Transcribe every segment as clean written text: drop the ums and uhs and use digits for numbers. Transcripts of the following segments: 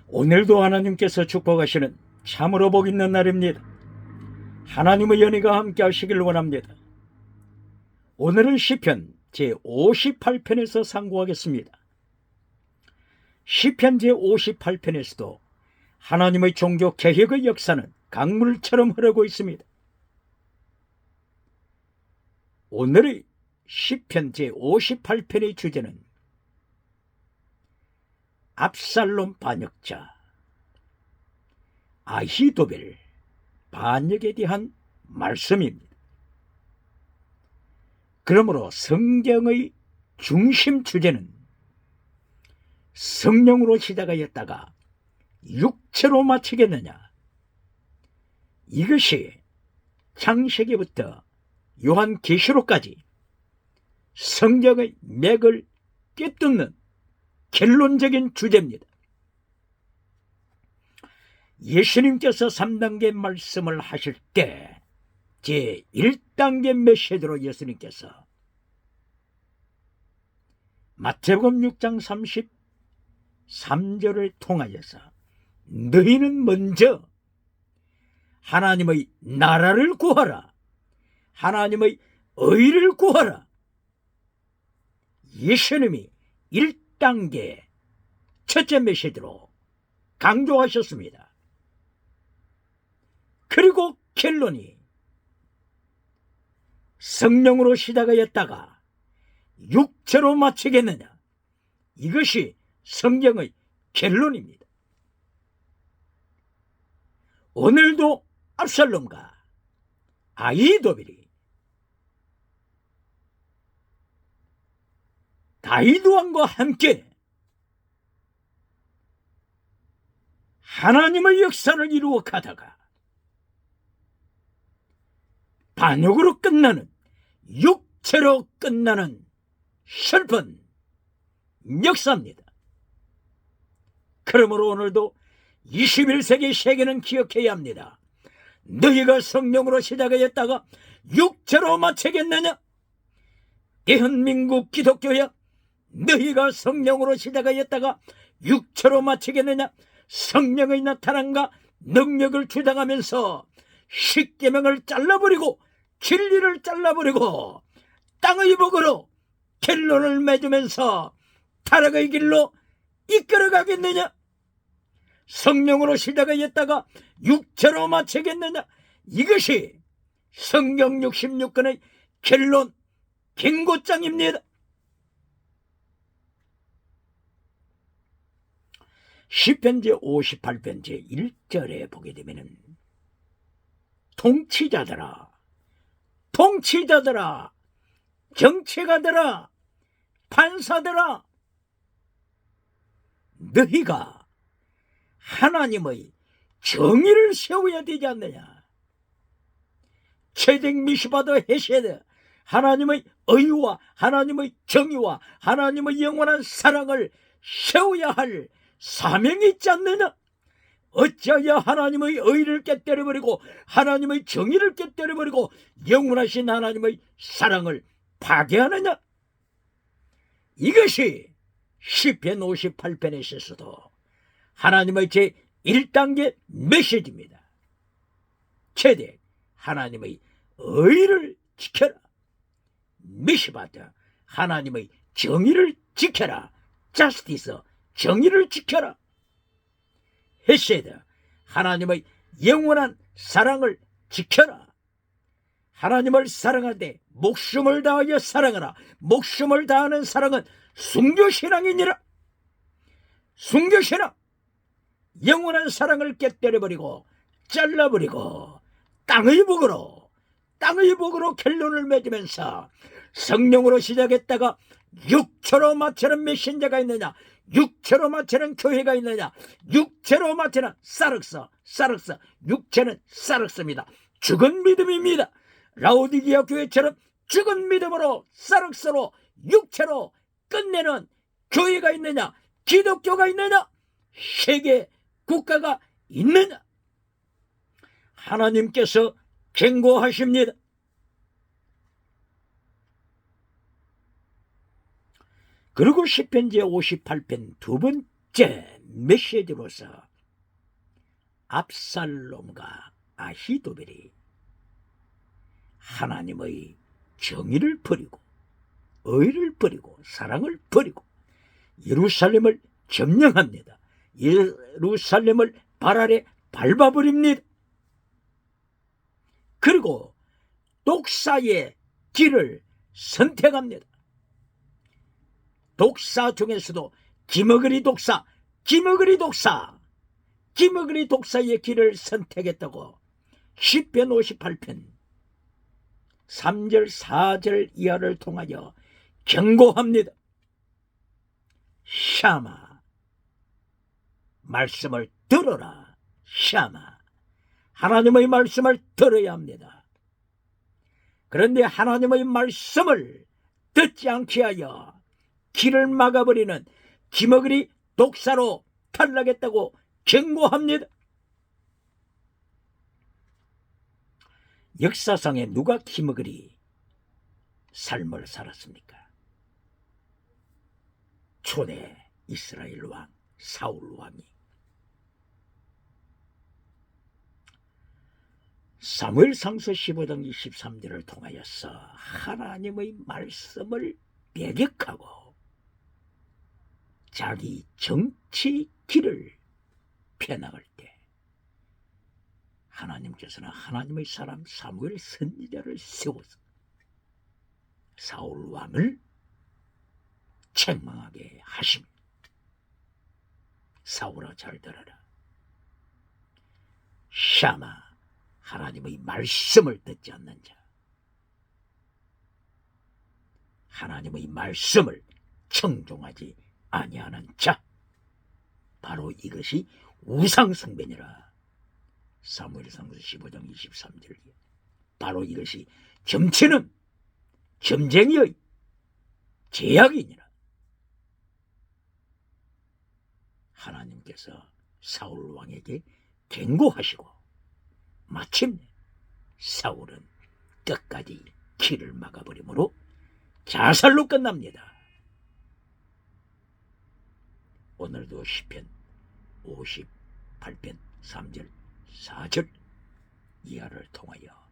오늘도 하나님께서 축복하시는 참으로 복 있는 날입니다. 하나님의 연희가 함께 하시길 원합니다. 오늘은 시편 제58편에서 상고하겠습니다. 시편 제58편에서도 하나님의 종교 개혁의 역사는 강물처럼 흐르고 있습니다. 오늘의 시편 제58편의 주제는 압살롬 반역자 아히도벨 반역에 대한 말씀입니다. 그러므로 성경의 중심 주제는 성령으로 시작하였다가 육체로 마치겠느냐, 이것이 창세기부터 요한계시록까지 성경의 맥을 꿰뚫는 결론적인 주제입니다. 예수님께서 3단계 말씀을 하실 때 제1단계 메시지로 예수님께서 마태복음 6장 33절을 통하여서 너희는 먼저 하나님의 나라를 구하라, 하나님의 의를 구하라, 예수님이 1단계 첫째 메시지로 강조하셨습니다. 그리고 결론이 성령으로 시작하였다가 육체로 마치겠느냐, 이것이 성경의 결론입니다. 오늘도 압살롬과 아히도벨이 다윗 왕과 함께 하나님의 역사를 이루어 가다가 반역으로 끝나는, 육체로 끝나는 슬픈 역사입니다. 그러므로 오늘도 21세기 세계는 기억해야 합니다. 너희가 성령으로 시작하였다가 육체로 마치겠느냐? 대한민국 기독교야, 너희가 성령으로 시작하였다가 육체로 마치겠느냐? 성령의 나타남과 능력을 주장하면서 십계명을 잘라버리고 진리를 잘라버리고 땅의 복으로 결론을 맺으면서 타락의 길로 이끌어가겠느냐? 성령으로 시작하였다가 육체로 마치겠느냐? 이것이 성경 66권의 결론 경고장입니다. 시편 제58편 제1절에 보게 되면은 통치자들아, 통치자들아, 정치가들아, 판사들아, 너희가 하나님의 정의를 세워야 되지 않느냐? 체득 미시바드 헤세드, 하나님의 의와 하나님의 정의와 하나님의 영원한 사랑을 세워야 할 사명이 있지 않느냐? 어찌하여 하나님의 의를 깨뜨려버리고 하나님의 정의를 깨뜨려버리고 영원하신 하나님의 사랑을 파괴하느냐? 이것이 시편 58편에 있어서도 하나님의 제1단계 메시지입니다. 최대 하나님의 의를 지켜라, 미시바드 하나님의 정의를 지켜라, 자스티스 정의를 지켜라, 헤세드 하나님의 영원한 사랑을 지켜라. 하나님을 사랑하되 목숨을 다하여 사랑하라. 목숨을 다하는 사랑은 순교신앙이니라. 순교신앙, 영원한 사랑을 깨뜨려버리고 잘라버리고 땅의 복으로 결론을 맺으면서 성령으로 시작했다가 육체로 마치는 메신저가 있느냐, 육체로 마치는 교회가 있느냐, 육체로 마치는 사륵서, 육체는 사륵서입니다. 죽은 믿음입니다. 라오디게아 교회처럼 죽은 믿음으로 사륵서로 육체로 끝내는 교회가 있느냐, 기독교가 있느냐, 세계 국가가 있느냐? 하나님께서 경고하십니다. 그리고 시편 제58편 두 번째 둘째 메시지로서 압살롬과 아히도벨이 하나님의 정의를 버리고 의를 버리고 사랑을 버리고 예루살렘을 점령합니다. 예루살렘을 발 아래 밟아버립니다. 그리고 독사의 길을 선택합니다. 독사 중에서도 기머그리 독사의 길을 선택했다고 시편 58편 3절 4절 이하를 통하여 경고합니다. 샤마, 말씀을 들어라. 샤마, 하나님의 말씀을 들어야 합니다. 그런데 하나님의 말씀을 듣지 않게 하여 길을 막아버리는 기머그리 독사로 탈락했다고 경고합니다. 역사상에 누가 기머그리 삶을 살았습니까? 초대 이스라엘 왕 사울 왕이 사무엘상서 15장 23절을 통하여서 하나님의 말씀을 배격하고 자기 정치 길을 펴나갈 때 하나님께서는 하나님의 사람 사무엘 선지자를 세워서 사울 왕을 책망하게 하십니다. 사울아, 잘 들어라. 샤마, 하나님의 말씀을 듣지 않는 자, 하나님의 말씀을 청종하지 아니하는 자, 바로 이것이 우상숭배니라. 사무엘상서 15장 23절. 바로 이것이 점치는 점쟁이의 제약이니라. 하나님께서 사울 왕에게 경고하시고 마침내 사울은 끝까지 길을 막아버리므로 자살로 끝납니다. 오늘도 시편 58편 3절 4절 이하를 통하여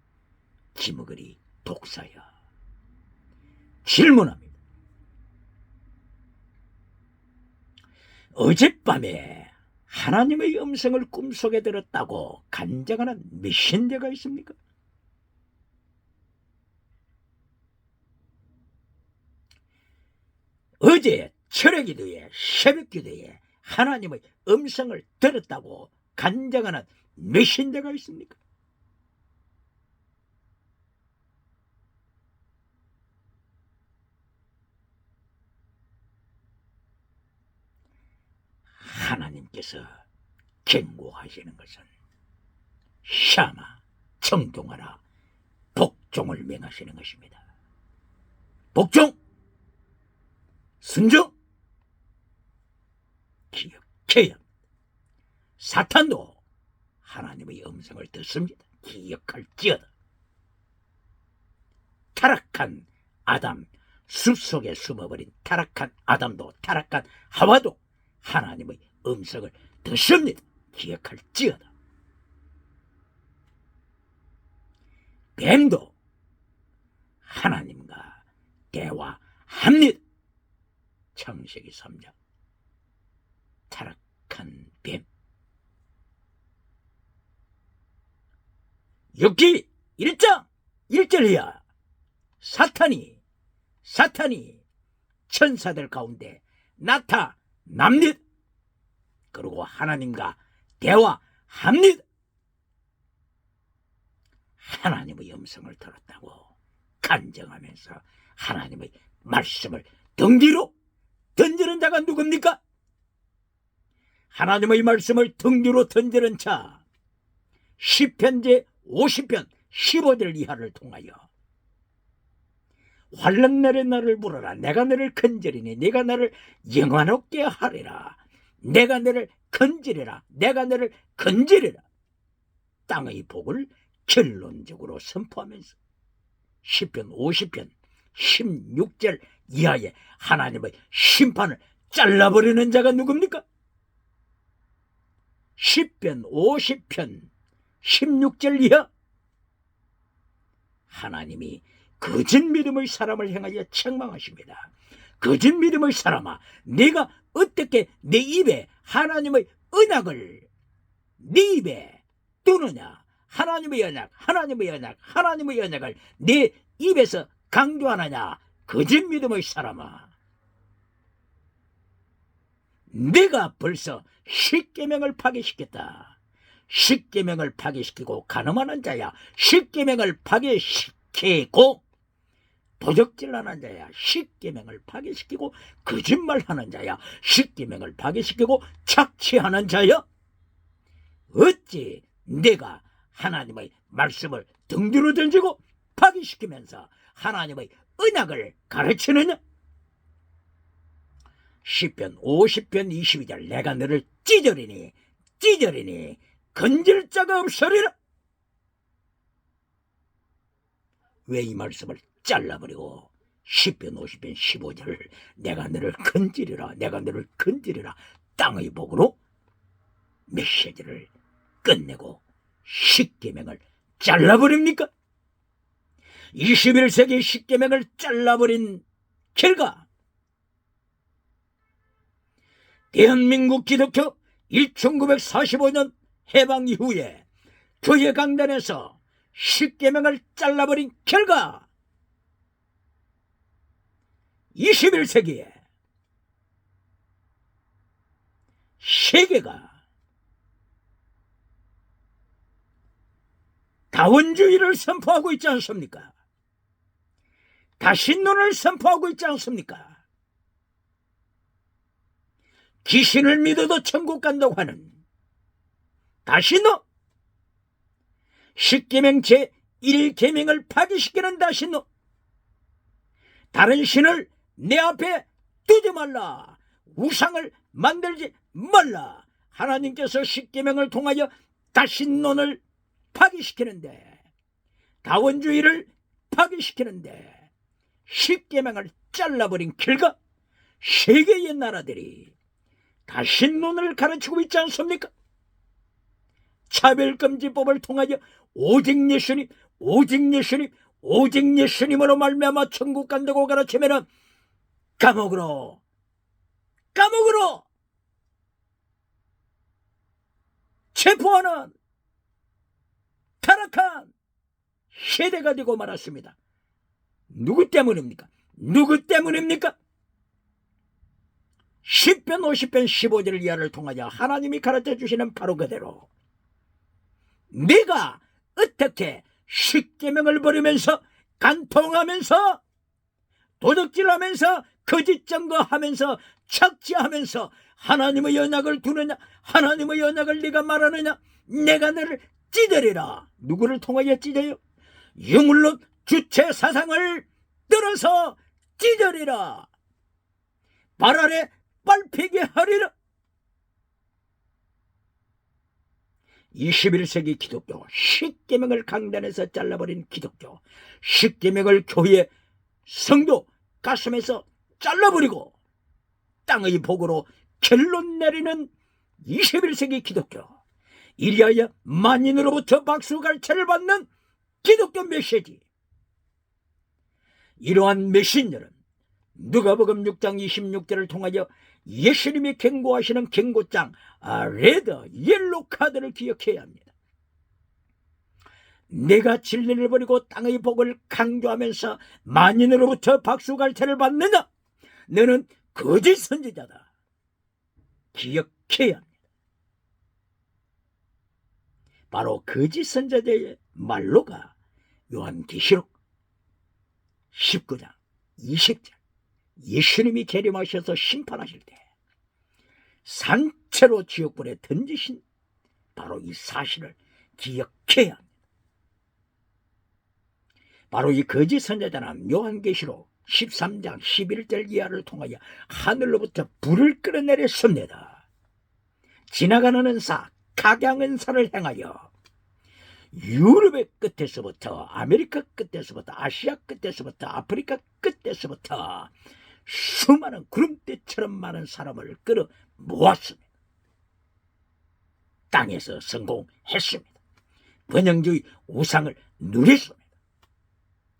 기머그리 독사야 질문합니다. 어젯밤에 하나님의 음성을 꿈속에 들었다고 간증하는 메신저가 있습니까? 어제 철야기도에 새벽기도에 하나님의 음성을 들었다고 간증하는 메신저가 있습니까? 하나님께서 경고하시는 것은 샤마, 청종하라, 복종을 명하시는 것입니다. 복종, 순종, 기억해야 합니다. 사탄도 하나님의 음성을 듣습니다. 기억할지어다. 타락한 아담, 숲속에 숨어버린 타락한 아담도 타락한 하와도 하나님의 음성을 듣습니다. 기억할지어다. 뱀도 하나님과 대화합니다. 창세기 3장. 타락한 뱀. 욥기 1장 1절이야. 사탄이 천사들 가운데 나타납니다. 그리고 하나님과 대화합니다. 하나님의 음성을 들었다고 간증하면서 하나님의 말씀을 등 뒤로 던지는 자가 누굽니까? 하나님의 말씀을 등 뒤로 던지는 자, 시편제 50편 15절 이하를 통하여 환난 날에 나를 부르라. 내가 너를 건지리니 네가 나를 영화롭게 하리라. 내가 너를 건지리라. 내가 너를 건지리라. 땅의 복을 결론적으로 선포하면서 시편 50편 16절 이하에 하나님의 심판을 잘라버리는 자가 누굽니까? 10편 50편 16절 이하 하나님이 거짓 믿음의 사람을 향하여 책망하십니다. 거짓 믿음의 사람아, 네가 어떻게 내 입에 하나님의 언약을 네 입에 두느냐? 하나님의 언약, 하나님의 언약, 하나님의 언약을 네 입에서 강조하느냐? 거짓 믿음의 사람아, 내가 벌써 십계명을 파괴시켰다. 십계명을 파괴시키고 간음하는 자야, 십계명을 파괴시키고 도적질하는 자야, 십계명을 파괴시키고 거짓말하는 자야, 십계명을 파괴시키고 착취하는 자야. 어찌 내가 하나님의 말씀을 등 뒤로 던지고 파괴시키면서 하나님의 언약을 가르치느냐? 시편 50편 22절 내가 너를 찢으리니 건질 자가 없으리라. 왜 이 말씀을 잘라버리고 시편 50편 15절을 내가 너를 건지리라, 내가 너를 건지리라 땅의 복으로 메시지를 끝내고 십계명을 잘라버립니까? 21세기 십계명을 잘라버린 결과 대한민국 기독교 1945년 해방 이후에 교회 강단에서 십계명을 잘라버린 결과 21세기에 세계가 다원주의를 선포하고 있지 않습니까? 다신론을 선포하고 있지 않습니까? 귀신을 믿어도 천국 간다고 하는 다신론, 십계명 제1계명을 파기시키는 다신론, 다른 신을 내 앞에 두지 말라, 우상을 만들지 말라. 하나님께서 십계명을 통하여 다신론을 파기시키는데, 다원주의를 파기시키는데 십계명을 잘라버린 결과 세계의 나라들이 다신론을 가르치고 있지 않습니까? 차별금지법을 통하여 오직 예수님, 오직 예수님, 오직 예수님으로 말미암아 천국 간다고 가르치면은 감옥으로 체포하는 타락한 세대가 되고 말았습니다. 누구 때문입니까? 누구 때문입니까? 10편 50편 15절 이하를 통하여 하나님이 가르쳐 주시는 바로 그대로 네가 어떻게 십계명을 버리면서 간통하면서 도둑질하면서 거짓 증거하면서 착취하면서 하나님의 언약을 두느냐? 하나님의 언약을 네가 말하느냐? 내가 너를 찢으리라. 누구를 통하여 찢어요? 유물론 주체 사상을 들어서 찢으리라. 발 아래 밟히게 하리라. 21세기 기독교, 십계명을 강단에서 잘라버린 기독교, 십계명을 교회 성도 가슴에서 잘라버리고 땅의 복으로 결론 내리는 21세기 기독교, 이리하여 만인으로부터 박수갈채를 받는 기독교 메시지. 이러한 메시지는 누가복음 6장 26절을 통하여 예수님이 경고하시는 경고장 레드, 옐로 카드를 기억해야 합니다. 내가 진리를 버리고 땅의 복을 강조하면서 만인으로부터 박수갈채를 받느냐? 너는 거짓 선지자다. 기억해야 합니다. 바로 거짓 선지자의 말로가 요한계시록 19장 20절 예수님이 재림하셔서 심판하실 때 산채로 지옥불에 던지신 바로 이 사실을 기억해야 합니다. 바로 이 거짓 선지자는 요한계시록 13장 11절 이하를 통하여 하늘로부터 불을 끌어내렸습니다. 지나가는 은사, 각양은사를 행하여 유럽의 끝에서부터 아메리카 끝에서부터 아시아 끝에서부터 아프리카 끝에서부터 수많은 구름대처럼 많은 사람을 끌어 모았습니다. 땅에서 성공했습니다. 번영주의 우상을 누렸습니다.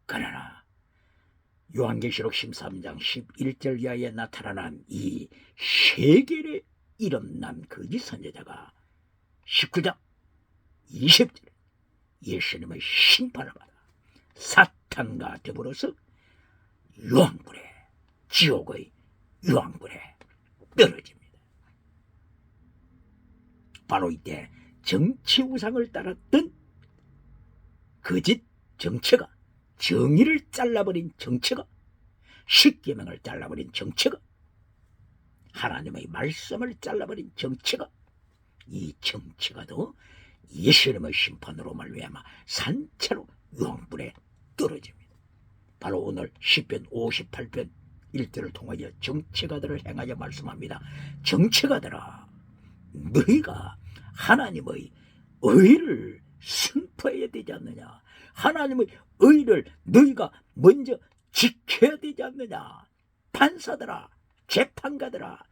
그러나 요한계시록 13장 11절 이하에 나타난 이 세겔의 이름 난 거짓 선지자가 19장 20절에 예수님의 심판을 받아 사탄과 더불어서 유황불에, 지옥의 유황불에 떨어집니다. 바로 이때 정치 우상을 따랐던 거짓 정치가, 정의를 잘라버린 정치가, 십계명을 잘라버린 정치가, 하나님의 말씀을 잘라버린 정치가, 이 정치가도 예수님의 심판으로 말미암아 산채로 유황불에 떨어집니다. 바로 오늘 시편 58편 1절을 통하여 정치가들을 행하여 말씀합니다. 정치가들아, 너희가 하나님의 의를 선포해야 되지 않느냐? 하나님의 의를 너희가 먼저 지켜야 되지 않느냐? 판사들아, 재판가들아,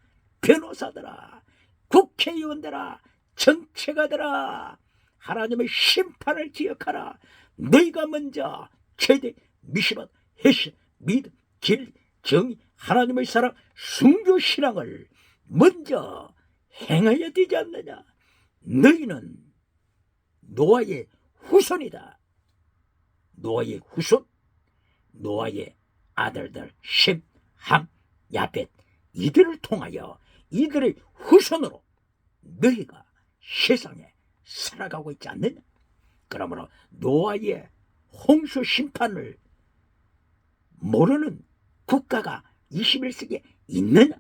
변호사들아, 국회의원들아, 정치가들아, 하나님의 심판을 기억하라. 너희가 먼저 최대, 미시밭, 해시, 믿음, 길, 정의, 하나님의 사랑, 순교 신앙을 먼저 행해야 되지 않느냐? 너희는 노아의 후손이다. 노아의 후손, 노아의 아들들 셈, 함, 야벳, 이들을 통하여 이들의 후손으로 너희가 세상에 살아가고 있지 않느냐? 그러므로 노아의 홍수 심판을 모르는 국가가 21세기에 있느냐?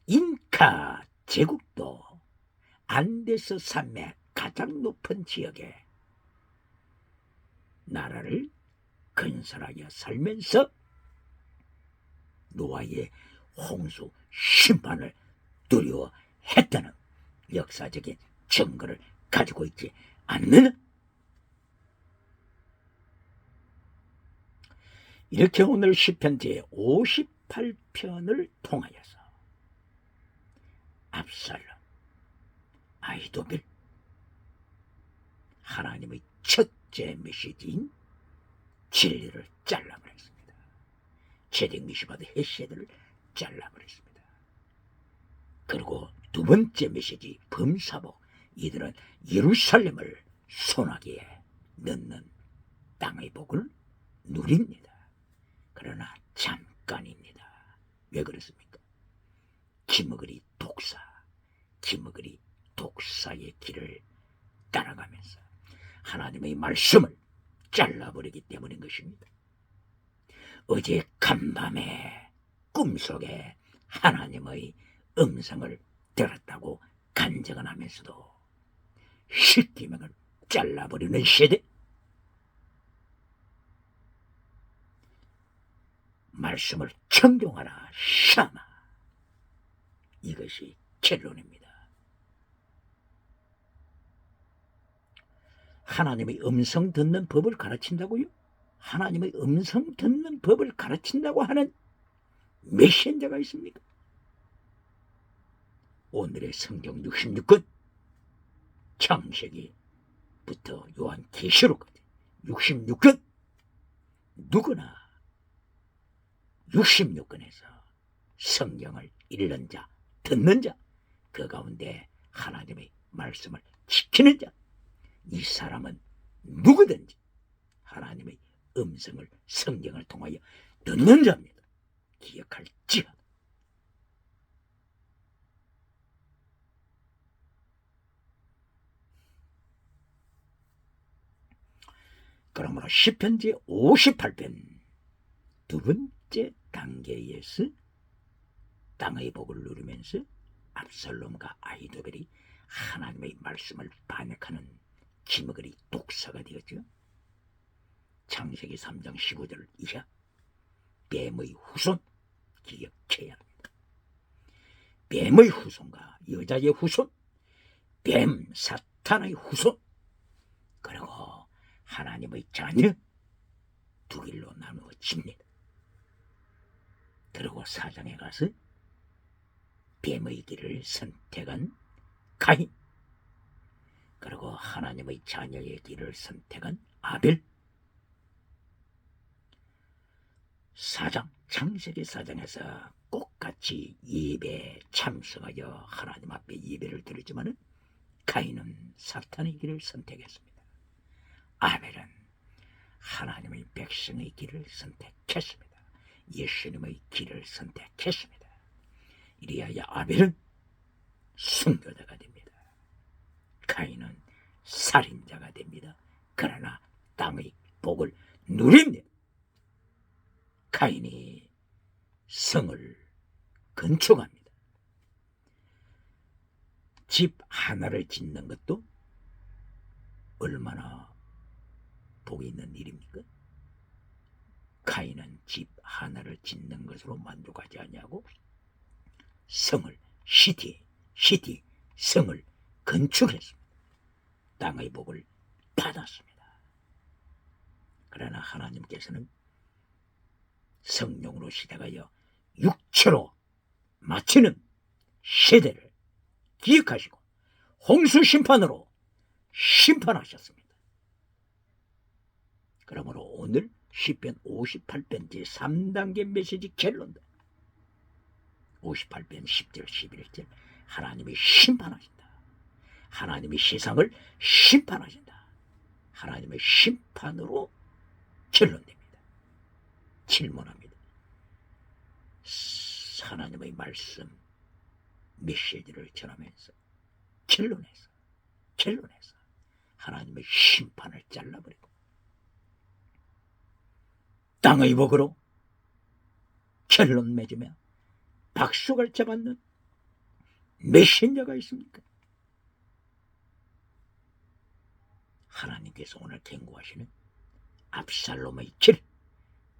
잉카 제국도 안데스 산맥 가장 높은 지역에 나라를 건설하여 살면서 노아의 홍수 심판을 두려워했다는 역사적인 증거를 가지고 있지 않느냐? 이렇게 오늘 시편 제58편을 통하여서 압살롬, 아히도벨, 하나님의 첫째 메시지인 진리를 잘라버렸습니다. 제덱, 미시바드, 헤세드를 잘라버렸습니다. 그리고 두 번째 메시지 범사복, 이들은 예루살렘을 소나기에 넣는 땅의 복을 누립니다. 그러나 잠깐입니다. 왜 그렇습니까? 기머거리 독사, 기머거리 독사의 길을 따라가면서 하나님의 말씀을 잘라버리기 때문인 것입니다. 어제 간밤에 꿈속에 하나님의 음성을 들었다고 간증을 하면서도 십계명을 잘라버리는 세대, 말씀을 청종하라 샤마, 이것이 결론입니다. 하나님의 음성 듣는 법을 가르친다고요? 하나님의 음성 듣는 법을 가르친다고 하는 메신저가 있습니까? 오늘의 성경 66권, 창세기부터 요한계시록까지 66권, 누구나 66권에서 성경을 읽는 자, 듣는 자, 그 가운데 하나님의 말씀을 지키는 자, 이 사람은 누구든지 하나님의 음성을 성경을 통하여 듣는 자입니다. 기억할지어다. 그러므로 시편 제58편 두 번째 단계에서 땅의 복을 누리면서 압살롬과 아히도벨이 하나님의 말씀을 반역하는 기머거리 독사가 되었죠. 창세기 3장 15절 이하, 뱀의 후손 기억해야 합니다. 뱀의 후손과 여자의 후손, 뱀 사탄의 후손, 그리고 하나님의 자녀, 두 길로 나누어집니다. 그리고 사장에 가서 뱀의 길을 선택한 가인, 그리고 하나님의 자녀의 길을 선택한 아벨. 창세기 4장에서 똑같이 예배에 참석하여 하나님 앞에 예배를 드리지만은 가인은 사탄의 길을 선택했습니다. 아벨은 하나님의 백성의 길을 선택했습니다. 예수님의 길을 선택했습니다. 이리하여 아벨은 순교자가 됩니다. 가인은 살인자가 됩니다. 그러나 땅의 복을 누립니다. 가인이 성을 건축합니다. 집 하나를 짓는 것도 얼마나 복이 있는 일입니까? 가인은 집 하나를 짓는 것으로 만족하지 아니하고 성을, 성을 건축했습니다. 땅의 복을 받았습니다. 그러나 하나님께서는 성령으로 시작하여 육체로 마치는 세대를 기억하시고 홍수 심판으로 심판하셨습니다. 그러므로 오늘 시편 58편 제3단계 메시지 결론다. 58편 10절 11절 하나님이 심판하신다. 하나님이 세상을 심판하신다. 하나님의 심판으로 결론됩니다. 질문합니다. 하나님의 말씀 메시지를 전하면서 결론해서 하나님의 심판을 잘라버리고 땅의 복으로 결론 맺으며 박수갈채 받는 메신저가 있습니까? 하나님께서 오늘 경고하시는 압살롬의 길,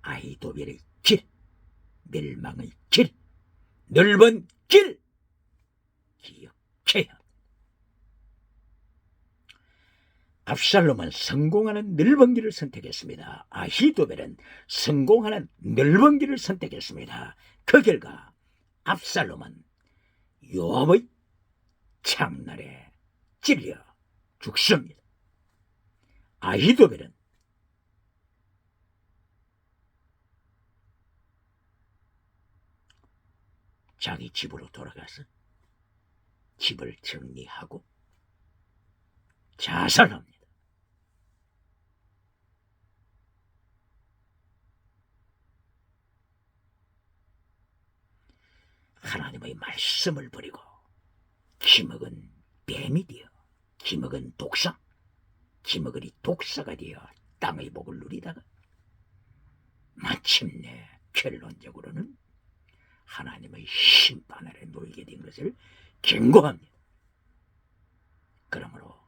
아히도벨의 길, 멸망의 길, 넓은 길 기억해야 합니다. 압살롬은 성공하는 넓은 길을 선택했습니다. 아히도벨은 성공하는 넓은 길을 선택했습니다. 그 결과 압살롬은 요압의 창날에 찔려 죽습니다. 아히도벨은 자기 집으로 돌아가서 집을 정리하고 자살합니다. 하나님의 말씀을 버리고 기먹은 뱀이 되어 기먹은 독사, 기먹으리 독사가 되어 땅의 복을 누리다가 마침내 결론적으로는 하나님의 심판 아래 놓이게 된 것을 경고합니다. 그러므로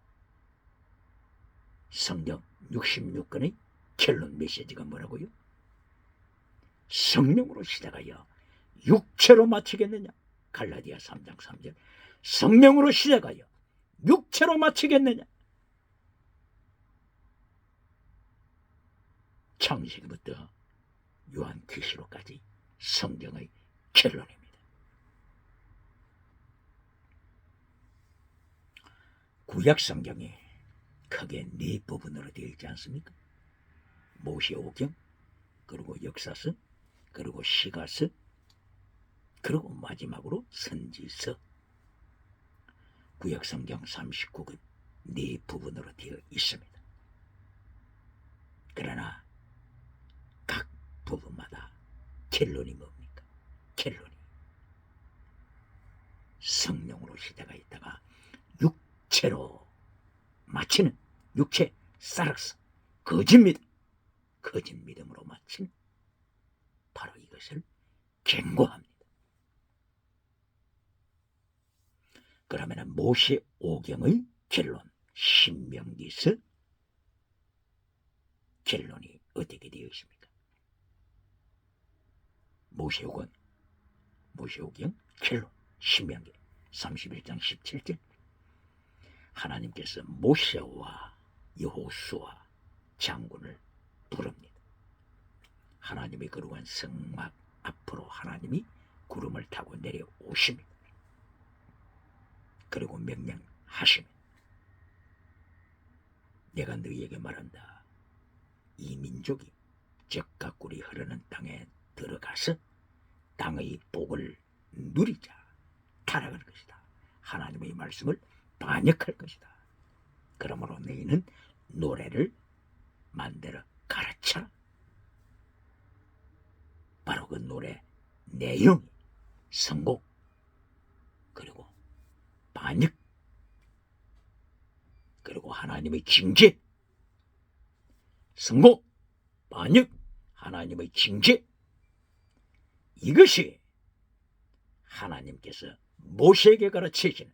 성경 66권의 결론 메시지가 뭐라고요? 성령으로 시작하여 육체로 마치겠느냐? 갈라디아 3장 3절. 성령으로 시작하여 육체로 마치겠느냐? 창세기부터 요한계시록까지 성경의 결론입니다. 구약 성경이 크게 네 부분으로 되어 있지 않습니까? 모세오경, 그리고 역사서, 그리고 시가서, 그리고 마지막으로 선지서. 구약 성경 39권 네 부분으로 되어 있습니다. 그러나 각 부분마다 결론이 뭡니까? 결론이 성령으로 시작하였다가 육체로 마치는 육체 사락스 거짓 믿음으로 마친 바로 이것을 경고합니다. 그러면 모세오경의 결론 신명기서 결론이 어떻게 되어 있습니까? 모세오경 결론 신명기 31장 17절 하나님께서 모세와 여호수아 장군을 부릅니다. 하나님의 거룩한 성막 앞으로 하나님이 구름을 타고 내려오십니다. 그리고 명령하시며 내가 너희에게 말한다. 이 민족이 젖과 꿀이 흐르는 땅에 들어가서 땅의 복을 누리자 타락할 것이다. 하나님의 말씀을 반역할 것이다. 그러므로 너희는 노래를 만들어 가르쳐라. 바로 그 노래 내용이 선곡 그리고 반역 그리고 하나님의 징계, 선곡, 반역, 하나님의 징계, 이것이 하나님께서 모세에게 가르치시는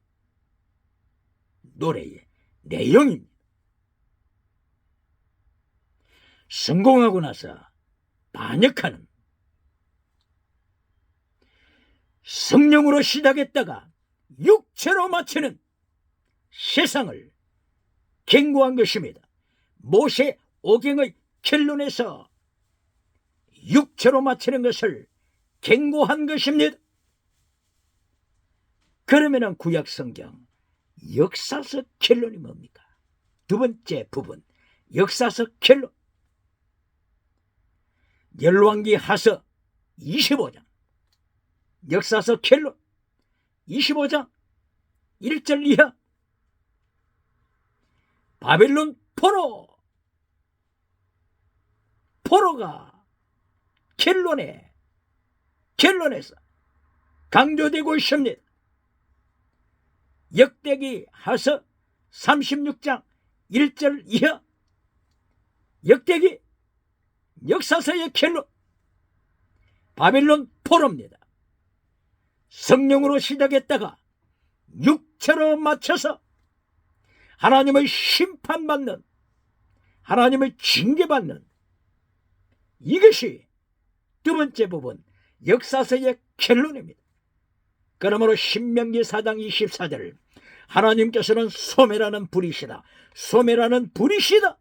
노래의 내용입니다. 성공하고 나서 반역하는, 성령으로 시작했다가 육체로 마치는 세상을 경고한 것입니다. 모세 오경의 결론에서 육체로 마치는 것을 경고한 것입니다. 그러면 구약 성경 역사서 결론이 뭡니까? 두 번째 부분 역사서 결론, 열왕기 하서 25장 역사서 결론 25장 1절 이하 바벨론 포로가 결론에서 강조되고 있습니다. 역대기 하서 36장 1절 이하 역대기 역사서의 결론 바벨론 포로입니다. 성령으로 시작했다가 육체로 맞춰서 하나님의 심판받는, 하나님의 징계받는, 이것이 두 번째 부분 역사서의 결론입니다. 그러므로 신명기 4장 24절 하나님께서는 소매라는 불이시다, 소매라는 불이시다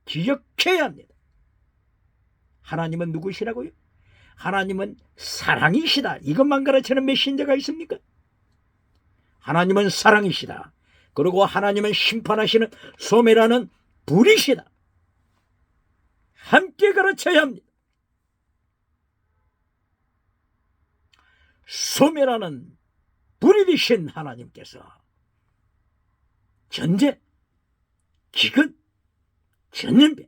기억해야 합니다. 하나님은 누구시라고요? 하나님은 사랑이시다. 이것만 가르치는 메신저가 있습니까? 하나님은 사랑이시다. 그리고 하나님은 심판하시는 소매라는 불이시다. 함께 가르쳐야 합니다. 소매라는 불이 되신 하나님께서 전쟁, 기근, 전염병,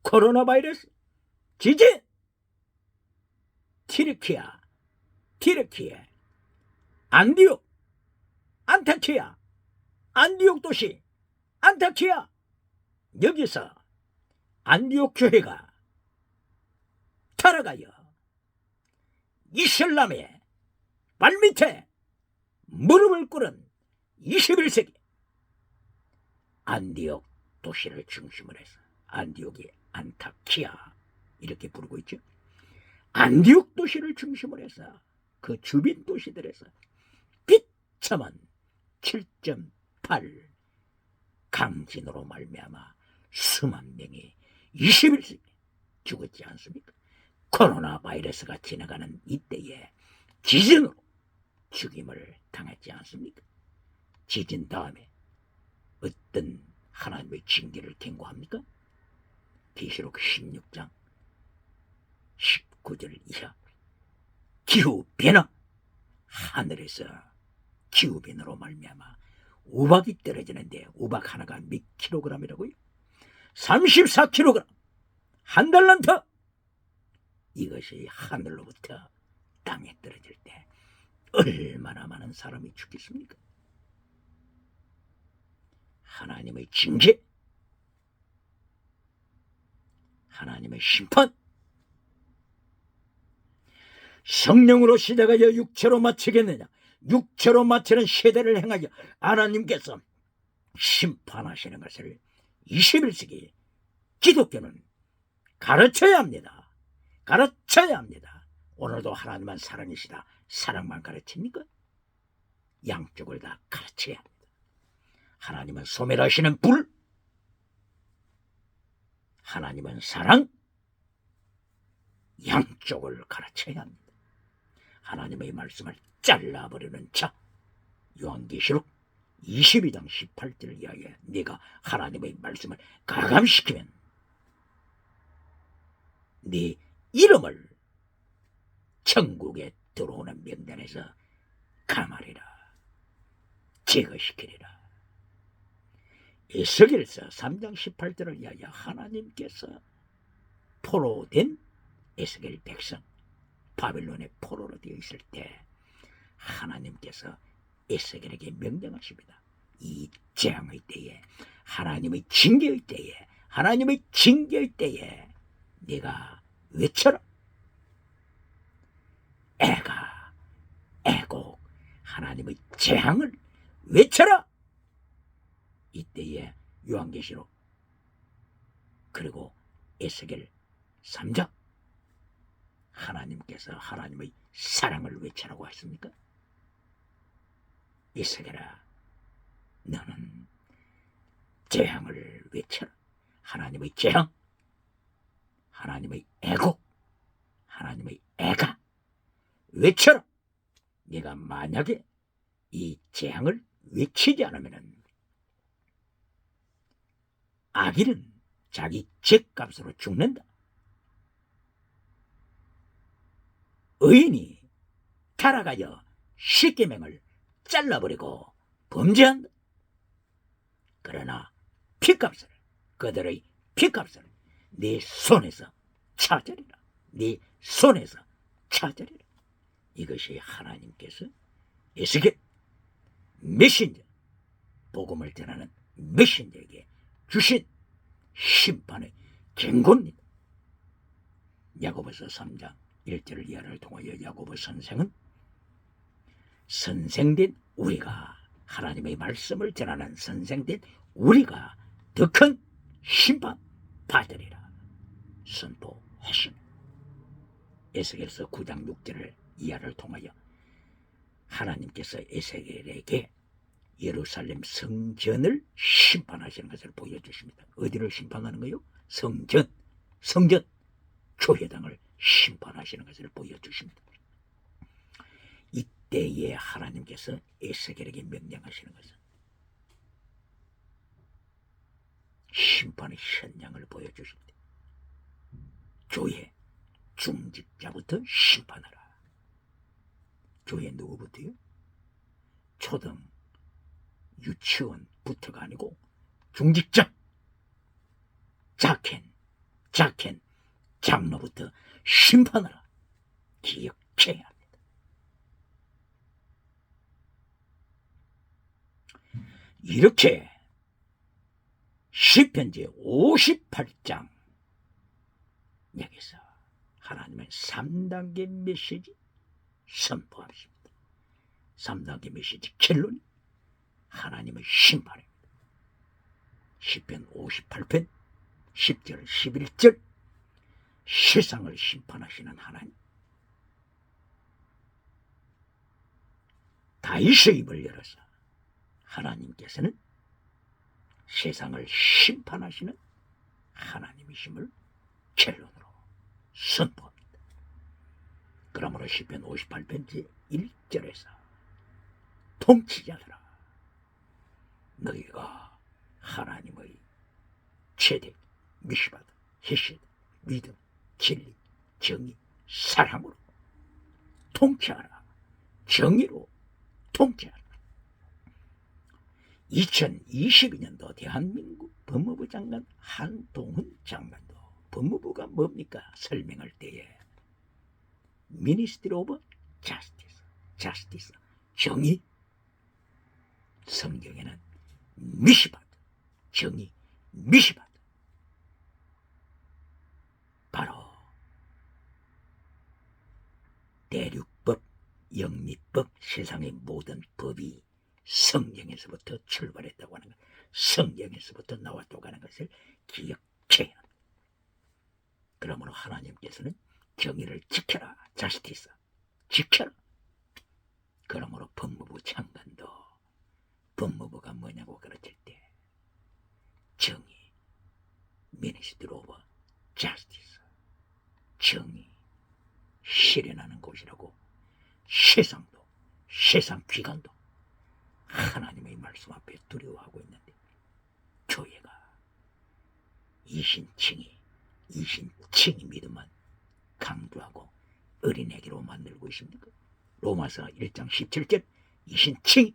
코로나 바이러스, 지진, 티르키예, 안디옥, 안타키아, 안디옥 도시, 안타키아, 여기서 안디옥 교회가 타락하여 이슬람의 발밑에 무릎을 꿇은 21세기 안디옥 도시를 중심으로 해서 안디옥이 안타키아 이렇게 부르고 있죠. 안디옥 도시를 중심으로 해서 그 주변 도시들에서 비참한 7.8 강진으로 말미암아 수만 명이 21세기 죽었지 않습니까? 코로나 바이러스가 지나가는 이때에 지진으로 죽임을 당했지 않습니까? 지진 다음에 어떤 하나님의 징계를 경고합니까? 계시록 16장 19절 이하 기후변화, 하늘에서 기후변화로 말미암아 우박이 떨어지는데 우박 하나가 몇 킬로그램이라고요? 34kg, 한 달란트. 이것이 하늘로부터 땅에 떨어질 때 얼마나 많은 사람이 죽겠습니까? 하나님의 징계, 하나님의 심판, 성령으로 시작하여 육체로 마치겠느냐? 육체로 마치는 세대를 행하여 하나님께서 심판하시는 것을 21세기 기독교는 가르쳐야 합니다. 가르쳐야 합니다. 오늘도 하나님은 사랑이시다. 사랑만 가르칩니까? 양쪽을 다 가르쳐야 합니다. 하나님은 소멸하시는 불, 하나님은 사랑, 양쪽을 가르쳐야 합니다. 하나님의 말씀을 잘라버리는 자, 요한계시록 22장 18절을 이야기해. 네가 하나님의 말씀을 가감시키면 네 이름을 천국에 들어오는 명단에서 감하리라, 제거시키리라. 에스겔서 3장 18절을 이야기해. 하나님께서 포로된 에스겔 백성, 바빌론의 포로로 되어 있을 때 하나님께서 에스겔에게 명령하십니다. 이 재앙의 때에, 하나님의 징계의 때에, 하나님의 징계의 때에 네가 외쳐라. 애가, 애곡, 하나님의 재앙을 외쳐라. 이때에 요한계시록 그리고 에스겔 3장 하나님께서 하나님의 사랑을 외치라고 했습니까? 에스겔아, 너는 재앙을 외쳐라. 하나님의 재앙, 하나님의 애곡, 하나님의 애가 외쳐라. 네가 만약에 이 재앙을 외치지 않으면 악인은 자기 죄값으로 죽는다. 의인이 타락하여 십계명을 잘라버리고 범죄한다. 그러나 피값을, 그들의 피값을 네 손에서 찾으리라. 네 손에서 찾으리라. 이것이 하나님께서 에스겔 메신저, 복음을 전하는 메신저에게 주신 심판의 경고입니다. 야고보서 3장 1절 이하를 통하여 야고보 선생은 선생된 우리가, 하나님의 말씀을 전하는 선생된 우리가 더 큰 심판 받으리라 선포하십니다. 에스겔서 9장 6절을 이하를 통하여 하나님께서 에스겔에게 예루살렘 성전을 심판하시는 것을 보여주십니다. 어디를 심판하는 거요? 성전, 교회당을 심판하시는 것을 보여주십니다. 이때에 하나님께서 에스겔에게 명령하시는 것은 심판의 현장을 보여주십니다. 교회 중직자부터 심판하라. 교회 누구부터요? 초등, 유치원부터가 아니고 중직자, 자켄, 장로부터 심판하라. 기억해야 합니다. 이렇게 시편 제 58장 여기서 하나님은 3단계 메시지 선포하십니다. 3단계 메시지 결론이 하나님의 심판입니다. 시편 58편 10절 11절 세상을 심판하시는 하나님, 다윗의 입을 열어서 하나님께서는 세상을 심판하시는 하나님이심을 결론으로 선포합니다. 그러므로 시편 58편 제1절에서 통치자들아, 너희가 하나님의 체대, 미시바드, 히시드, 믿음, 진리, 정의, 사랑으로 통치하라. 정의로 통치하라. 2022년도 대한민국 법무부 장관 한동훈 장관도 법무부가 뭡니까? 설명할 때에 Ministry of Justice, 정의, 성경에는 미시바드, 정의, 미시바드, 바로 대륙법, 영미법, 세상의 모든 법이 성경에서부터 출발했다고 하는 것, 성경에서부터 나왔다고 하는 것을 기억해야 합니다. 그러므로 하나님께서는 정의를 지켜라, 자스티스, 지켜라. 그러므로 법무부 장관도 법무부가 뭐냐고 가르칠 때 정의, Ministry of Justice, 정의 실현하는 곳이라고 세상도, 세상 기관도 하나님의 말씀 앞에 두려워하고 있는데 교회가 이신칭이 믿음만 강조하고 어린애기로 만들고 있습니까? 로마서 1장 17절 이신칭이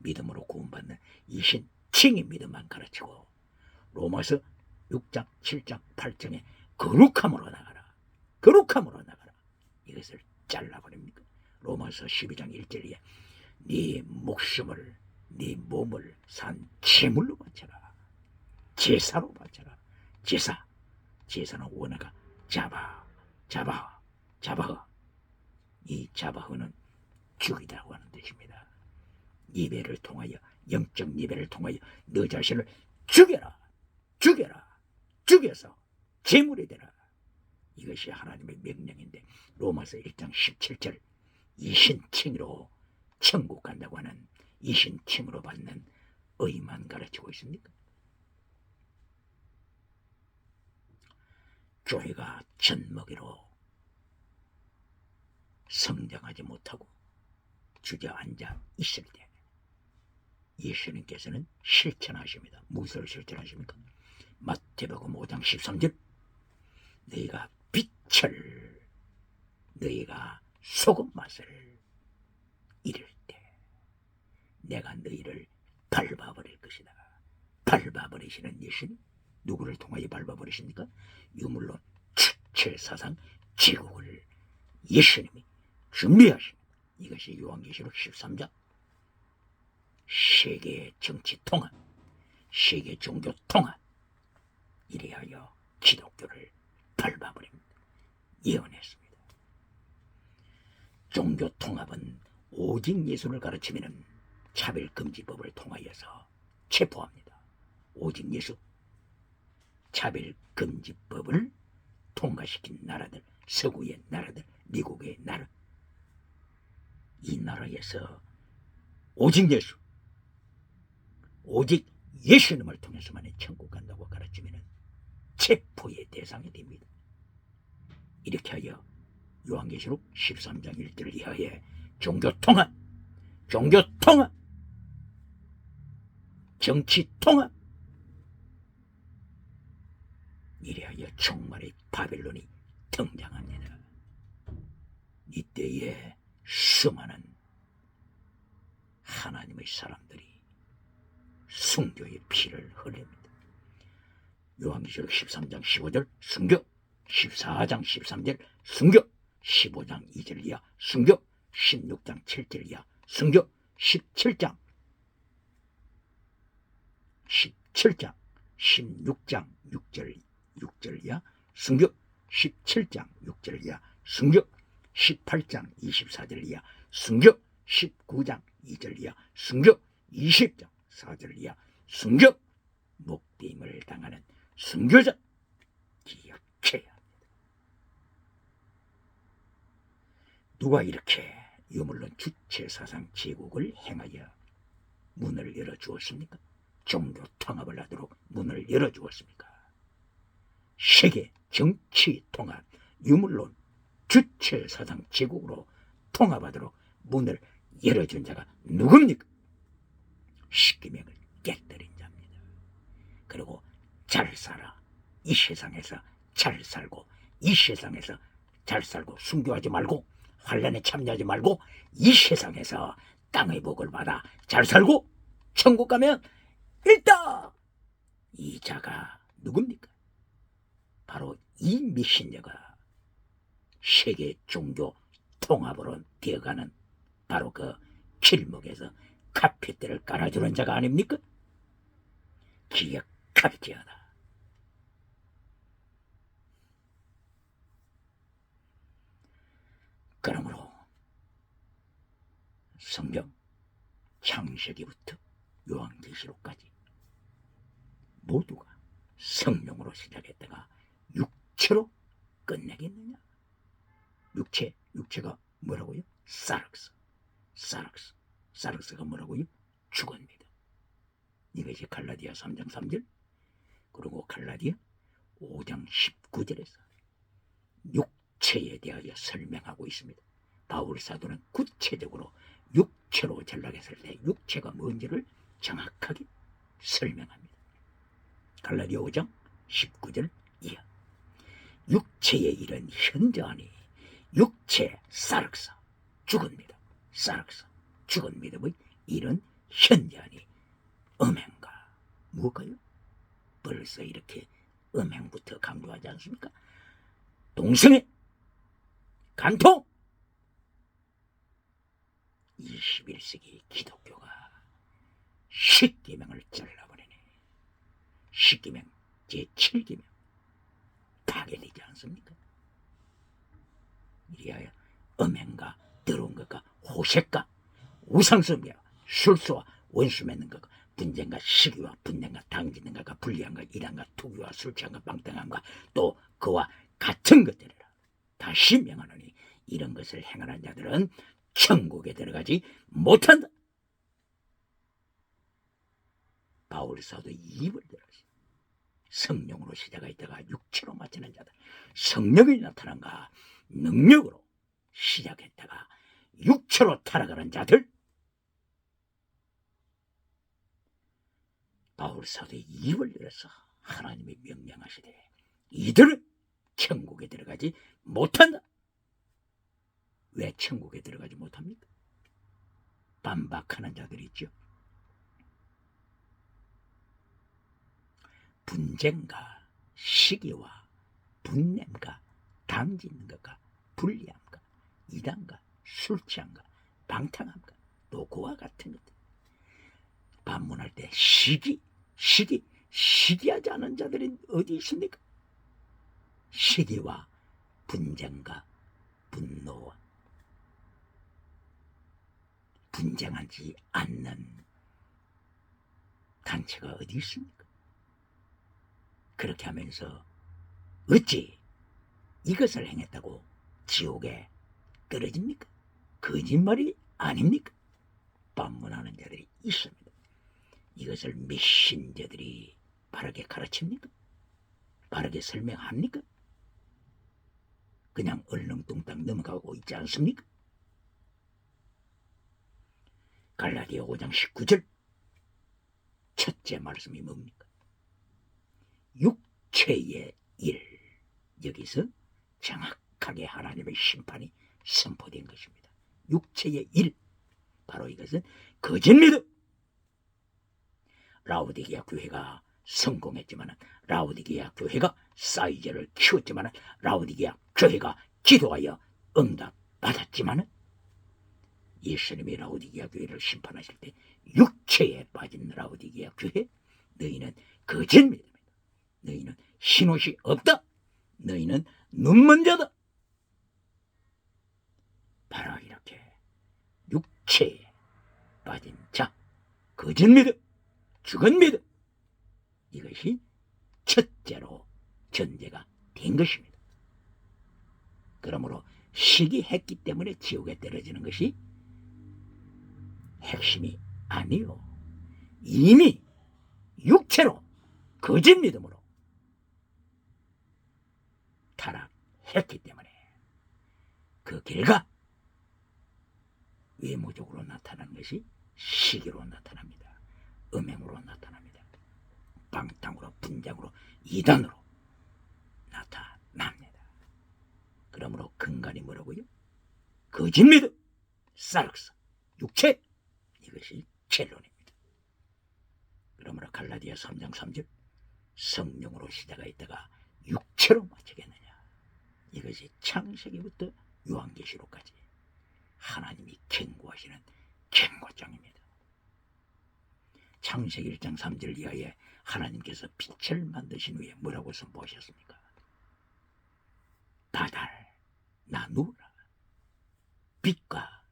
믿음으로 구원받는 이신칭이 믿음만 가르치고 로마서 6장 7장 8장에 거룩함으로 나가라 이것을 잘라버립니까? 로마서 12장 1절에 네 목숨을 네 몸을 산 제물로 바쳐라 제사로 바쳐라 제사는 원어가 자바흐 이 자바흐는 죽이다고 하는 뜻입니다. 예배를 통하여 영적 예배를 통하여 너 자신을 죽여서 제물이 되라. 이것이 하나님의 명령인데 로마서 1장 17절 이신칭으로 천국 간다고 하는 이신칭으로 받는 의만 가르치고 있습니까? 교회가 젖먹이로 성장하지 못하고 주저앉아 있을 때 예수님께서는 실천하십니다. 무엇을 실천하십니까? 마태복음 5장 13절 너희가 빛을 너희가 소금 맛을 이룰 때 내가 너희를 밟아버릴 것이다. 밟아버리시는 예수님 누구를 통하여 밟아버리십니까? 유물론 주체사상 제국을 예수님이 준비하십니다. 이것이 요한계시록 13장 세계 정치 통합 세계 종교 통합 이래하여 기독교를 밟아버립니다. 예언했습니다. 종교 통합은 오직 예수를 가르치면 차별금지법을 통하여서 체포합니다. 오직 예수 차별금지법을 통과시킨 나라들 서구의 나라들 미국의 나라 이 나라에서 오직 예수님을 통해서만 천국 간다고 가르치면 체포의 대상이 됩니다. 이렇게 하여 요한계시록 13장 1절을 이하에 종교통합 정치통합 이래하여 종말의 바벨론이 등장합니다. 이때에 수많은 하나님의 사람들이 순교의 피를 흘립니다. 요한계시록 13장 15절 순교 14장 13절 순교 15장 2절 이하 순교 16장 7절 이하 순교 17장 16장 6절 이하 순교 17장 6절 이하 순교 18장 24절 이하 순교 19장 2절 이하 순교 20장 4절 이하 순교 목배임을 당하는 순교자 기억해야 합니다. 누가 이렇게 유물론 주체사상 제국을 행하여 문을 열어주었습니까? 종교 통합을 하도록 문을 열어주었습니까? 세계 정치 통합 유물론 주체사상 제국으로 통합하도록 문을 열어준 자가 누굽니까? 십계명을 깨뜨린 자입니다. 그리고 잘 살아 이 세상에서 잘 살고 이 세상에서 잘 살고 순교하지 말고 환난에 참여하지 말고 이 세상에서 땅의 복을 받아 잘 살고 천국 가면 일다 이 자가 누굽니까? 바로 이 메신저가 세계 종교 통합으로 되어가는 바로 그 길목에서 카페대를 깔아주는 자가 아닙니까? 기억할지어다. 그러므로 성경 창세기부터 요한계시록까지 모두가 성령으로 시작했다가 육체로 끝내겠느냐? 육체가 뭐라고요? 사락스가 뭐라고요? 죽었습니다. 이것이 갈라디아 3장 3절 그리고 갈라디아 5장 19절에서 육체에 대하여 설명하고 있습니다. 바울 사도는 구체적으로 육체로 전락했을 때 육체가 뭔지를 정확하게 설명합니다. 갈라디아 5장 19절 이하. 육체의 일은 현저하니 육체 사륵사 죽은 믿음, 사륵사 죽은 믿음의 일은 현저하니 음행가 무엇일까요? 벌써 이렇게 음행부터 강조하지 않습니까? 동성애, 간통. 21세기 기독교가 십계명을 잘라버리네. 십계명 제7계명 파괴되지 않습니까? 이리하여 음행과 더러운 것과 호색과 우상숭배와 술수와 원수 맺는 것과 분쟁과 시기와 분쟁과 당짓는 것과 불리함과 이란과 투기와 술취함과 방탕함과 또 그와 같은 것들이라. 다시 명하노니 이런 것을 행하는 자들은 천국에 들어가지 못한다. 바울 사도 입을 들었어. 성령으로 시작하 있다가 육체로 마치는 자들, 성령이 나타난가 능력으로 시작했다가 육체로 타락하는 자들, 바울 사도의 입을 열어서 하나님이 명령하시되 이들은 천국에 들어가지 못한다. 왜 천국에 들어가지 못합니까? 반박하는 자들이 있죠. 분쟁과 시기와 분냄과 당짓는 것과 불리함과 이단과 술취함과 방탕함과 또 그와 같은 것들. 반문할 때 시기하지 않은 자들이 어디 있습니까? 시기와 분쟁과 분노와 분쟁하지 않는 단체가 어디 있습니까? 그렇게 하면서 어찌 이것을 행했다고 지옥에 떨어집니까? 거짓말이 아닙니까? 반문하는 자들이 있습니다. 이것을 메신저들이 바르게 가르칩니까? 바르게 설명합니까? 그냥 얼렁뚱땅 넘어가고 있지 않습니까? 갈라디아 5장 19절 첫째 말씀이 뭡니까? 육체의 일. 여기서 정확하게 하나님의 심판이 선포된 것입니다. 육체의 일. 바로 이것은 거짓 믿음. 라오디게아 교회가 성공했지만, 라오디게아 교회가 사이즈를 키웠지만, 라오디게아 교회가 기도하여 응답받았지만, 예수님이 라오디게아 교회를 심판하실 때 육체에 빠진 라오디게아 교회, 너희는 거짓 믿음이다. 너희는 흰옷이 없다. 너희는 눈먼 자다. 바로 이렇게 육체에 빠진 자, 거짓 믿음, 죽은 믿음, 이것이 첫째로 전제가 된 것입니다. 그러므로 시기했기 때문에 지옥에 떨어지는 것이 핵심이 아니요. 이미 육체로 거짓 믿음으로 타락했기 때문에 그 결과 외모적으로 나타나는 것이 시기로 나타납니다. 음행으로 나타납니다. 방탕으로, 분쟁으로, 이단으로 나타납니다. 그러므로 근간이 뭐라고요? 거짓 믿음, 사륵사, 육체, 이것이 결론입니다. 그러므로 갈라디아 3장 3절 성령으로 시작하 있다가 육체로 마치겠느냐. 이것이 창세기부터 요한계시록까지 하나님이 경고하시는 경고장입니다. 창세기 1장 3절 이하에 하나님께서 빛을 만드신 후에 뭐라고 선포하셨습니까? 바다를 나누어라. 빛과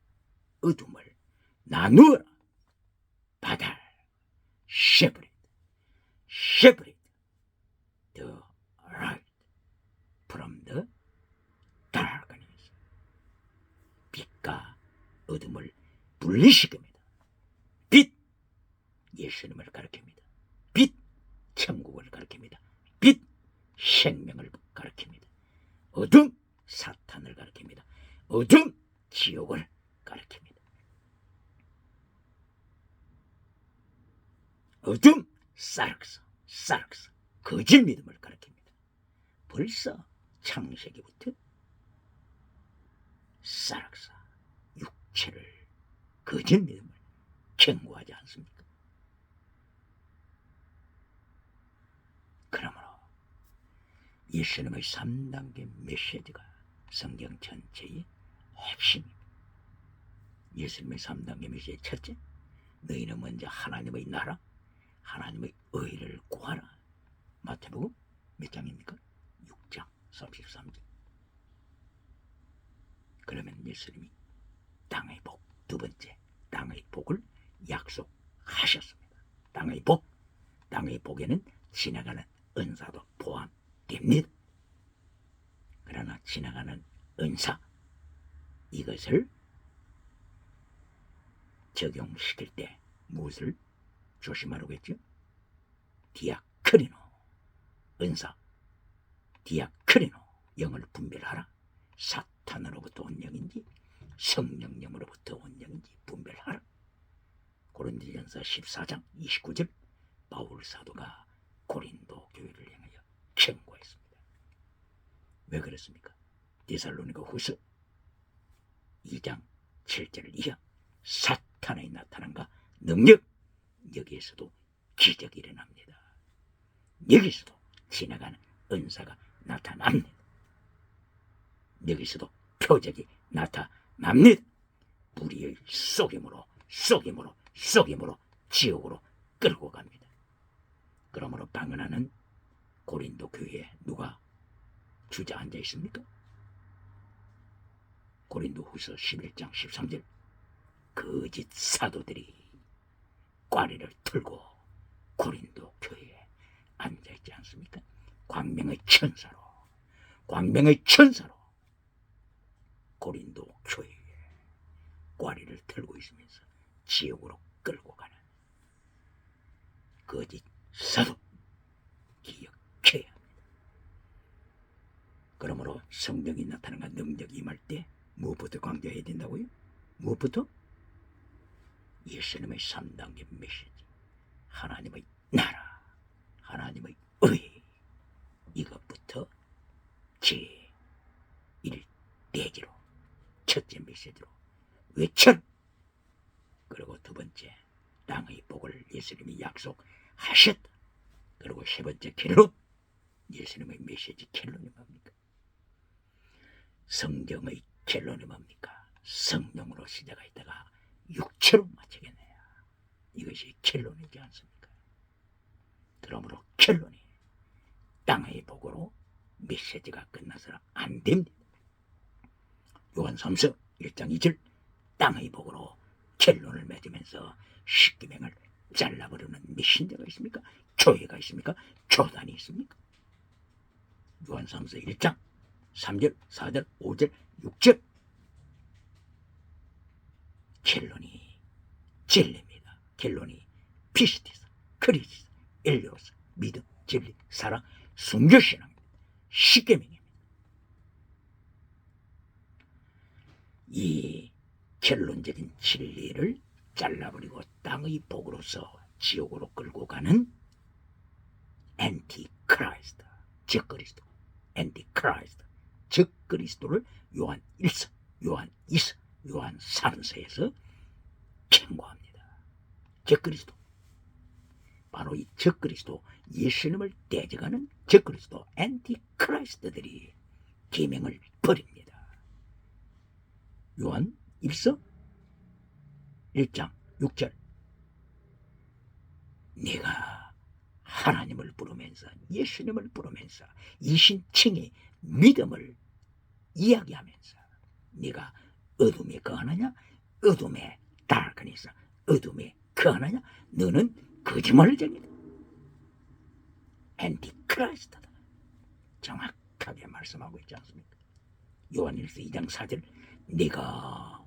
어둠을 나누어라. 바다를 separate the light from the darkness. 빛과 어둠을 분리시킵니다. 빛, 예수님을 가리킵니다. 빛, 천국을 가리킵니다. 빛, 생명을 가리킵니다. 어둠, 사탄을 가리킵니다. 어둠, 지옥을 가리킵니다. 어둠 사르크스 거짓 믿음을 가리킵니다. 벌써 창세기부터 사르크스 육체를 거짓 믿음을 경고하지 않습니까? 그러므로 예수님의 3단계 메시지가 성경 전체의 핵심입니다. 예수님의 3단계 메시지 첫째, 너희는 먼저 하나님의 나라, 하나님의 의를 구하라. 마태복음 몇 장입니까? 6장 33절. 그러면 예수님이 땅의 복, 두 번째 땅의 복을 약속하셨습니다. 땅의 복에는 지나가는 은사도 포함됩니다. 그러나 지나가는 은사, 이것을 적용시킬 때 무엇을 조심하라고 했죠? 디아크리노, 은사, 디아크리노, 영을 분별하라. 사탄으로부터 온 영인지 성령님으로부터 온 영인지 분별하라. 고린도전서 14장 29절 바울 사도가 고린도 교회를 향하여 경고했습니다. 왜 그랬습니까? 데살로니가 후서 2장 7절 이하 사탄의 나타남과 능력, 여기에서도 기적이 일어납니다. 여기서도 지나가는 은사가 나타납니다. 여기서도 표적이 나타납니다. 무리의 속임으로 지옥으로 끌고 갑니다. 그러므로 방언하는 고린도 교회에 누가 주저앉아 있습니까? 고린도 후서 11장 13절 거짓 사도들이 꽈리를 틀고 고린도 교회에 앉아있지 않습니까? 광명의 천사로 고린도 교회에 꽈리를 틀고 있으면서 지옥으로 끌고 가는 거짓 사도 기억해야 합니다. 그러므로 성령이 나타나가 능력이 임할 때 무엇부터 강조해야 된다고요? 무엇부터? 예수님의 3단계 메시지, 하나님의 나라, 하나님의 의, 이것부터 제1대지로 첫째 메시지로 외쳐. 그리고 두 번째 땅의 복을 예수님이 약속하셨다. 그리고 세 번째 결론, 예수님의 메시지 결론이 뭡니까? 성경의 결론이 뭡니까? 성령으로 시작하다가 육체로 마치겠네요. 이것이 결론이지 않습니까? 그러므로 결론이 땅의 복으로 메시지가 끝나서는 안 됩니다. 요한삼서 1장 2절 땅의 복으로 결론을 맺으면서 십계명을 잘라버리는 메신저가 있습니까? 교회가 있습니까? 교단이 있습니까? 요한삼서 1장 3절, 4절, 5절, 6절 결론이 진리입니다. 결론이 피스티스, 크리스티스, 엘리오스, 믿음, 진리, 사랑, 순교신앙입니다. 십계명입니다. 이 결론적인 진리를 잘라버리고 땅의 복으로서 지옥으로 끌고 가는 엔티크라이스트, 적그리스도, 엔티크라이스트, 적그리스도를 요한 1서, 요한 2서, 요한 3서에서 경고합니다. 적그리스도, 바로 이 적그리스도, 예수님을 대적하는 적그리스도, 엔티크라이스트들이 계명을 버립니다. 요한 1서 1장 6절 내가 하나님을 부르면서 예수님을 부르면서 이신칭의 믿음을 이야기하면서 네가 어둠에 거하느냐 어둠에 다크니스 어둠에 거하느냐 너는 거짓말쟁이다. 엔티크라이스트다. 정확하게 말씀하고 있지 않습니까? 요한일서 2장 4절 네가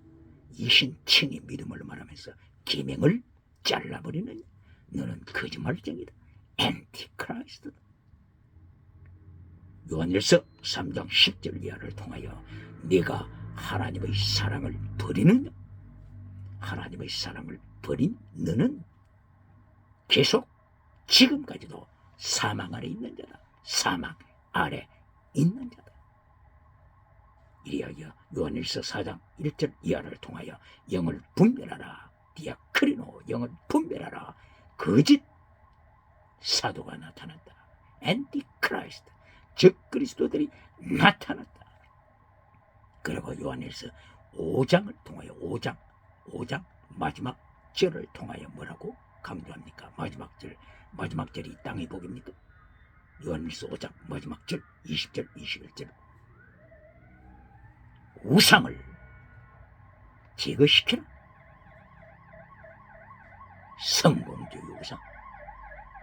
이신칭의 믿음을 말하면서 계명을 잘라버리는 너는 거짓말쟁이다. 엔티크라이스트다. 요한일서 3장 10절 이하를 통하여 네가 하나님의 사랑을 버리느냐 하나님의 사랑을 버린 너는 계속 지금까지도 사망 아래 있는 자다. 사망 아래 있는 자다. 이리하여 요한일서 4장 1절 이하를 통하여 영을 분별하라. 디아크리노, 영을 분별하라. 거짓 사도가 나타났다. 엔티크라이스트, 적그리스도들이 나타났다. 그리고 요한일서 5장을 통하여 5장 마지막 절을 통하여 뭐라고 강조합니까? 마지막 절이 땅의 복입니까? 요한일서 5장 마지막 절 20절 21절 우상을 제거시키라. 성공주의 우상,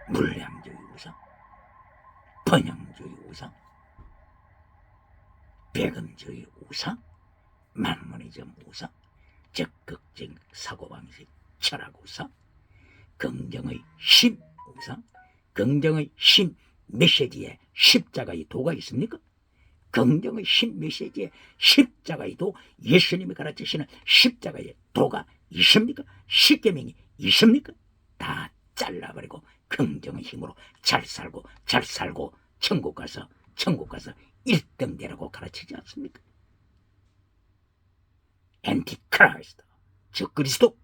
물량주의 우상, 번영주의 우상, 배금주의 우상, 만문이점 우상, 적극적인 사고방식 철학 우상, 긍정의 힘 우상, 긍정의 힘 메시지에 십자가의 도가 있습니까? 긍정의 힘 메시지에 십자가의 도, 예수님이 가르치시는 십자가의 도가 있습니까? 십계명이 있습니까? 다 잘라버리고 긍정의 힘으로 잘 살고 천국 가서 1등 되라고 가르치지 않습니까? 엔티크라이스트, 적그리스도,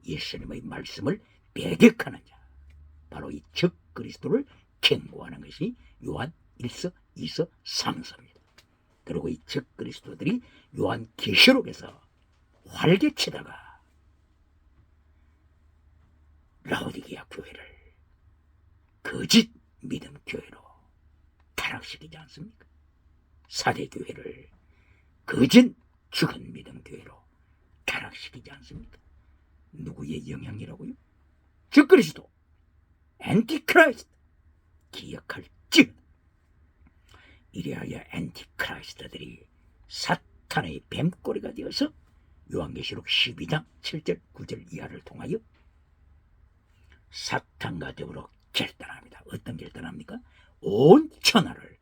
예수님의 말씀을 배격하는 자, 바로 이 적그리스도를 경고하는 것이 요한 1서, 2서, 3서입니다. 그리고 이 적그리스도들이 요한 계시록에서 활개치다가 라오디게아 교회를 거짓 믿음 교회로 타락시키지 않습니까? 사대 교회를 거짓 죽은 믿음 교회로 타락시키지 않습니까? 누구의 영향이라고요? 적그리스도, 엔티크라이스트, 기억할지. 이래야 엔티크라이스트들이 사탄의 뱀꼬리가 되어서 요한계시록 12장 7절 9절 이하를 통하여 사탄과 더불어 결단합니다. 어떤 결단합니까? 온 천하를